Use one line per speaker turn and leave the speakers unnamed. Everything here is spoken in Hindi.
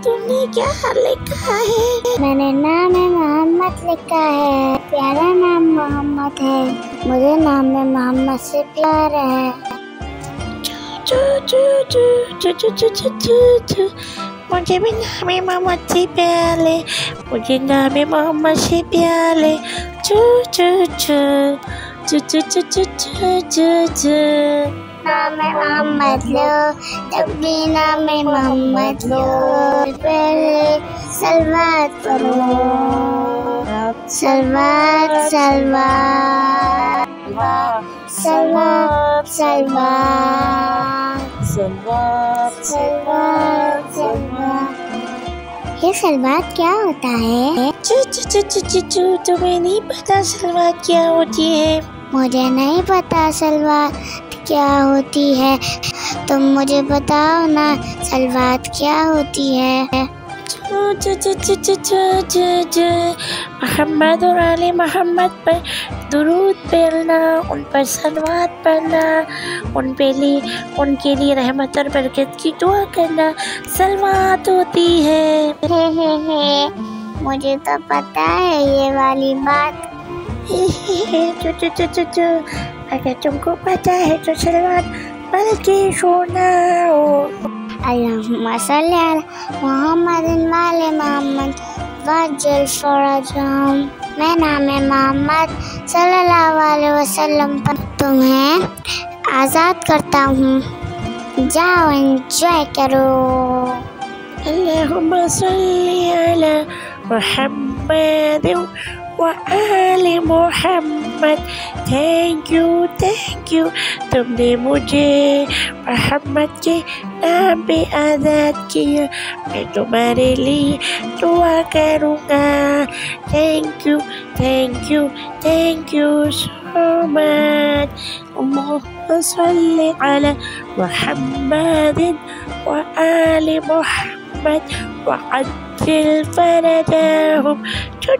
तुमने क्या लिखा है?
मैंने नाम है मोहम्मद लिखा है। प्यारा नाम मोहम्मद है। मुझे नाम में मोहम्मद से प्यार है।
मुझे भी नाम है मोहम्मद से प्यार है। मुझे नाम है मोहम्मद से प्यार है।
नाम है मोहम्मद लो, जब भी नाम है मोहम्मद लो। पहले सलवात पढ़ो, सलवात सलवात सलवात सलवात सलवात सलवात सलवात। ये सलवात क्या होता है?
तुम्हें नहीं पता सलवात क्या होती है?
मुझे नहीं पता सलवात क्या होती है। तुम मुझे बताओ ना, सलवात क्या होती है?
मोहम्मद और आले मोहम्मद पर दुरूद पढ़ना, उन पर सलवात पढ़ना, उनके लिए रहमत और बरकत की दुआ करना सलवात होती है।
मुझे तो पता है ये वाली बात।
अगर तुमको पता है तो सलवात पढ़ के सुनाओ।
अल्लाहुम्मा सल्ली अला मुहम्मदिन वाले मोहम्मद वज्जल फरजहम। मैं नाम है मोहम्मद सल्लल्लाहु अलैहि वसल्लम पर तुम्हें आज़ाद करता हूँ। जाओ एंजॉय करो।
अल्लाहुम्मा सल्ली अला मुहम्मद व आले मोहम्मद। थैंक यू तुमने मुझे मोहम्मद के नाम पे आज़ाद किया। मैं तुम्हारे लिए दुआ करूँगा। Thank you so much. अल्लाहुम्मा सल्ली अला मुहम्मदिन व आले मोहम्मद व अज्जिल फरजहम। चो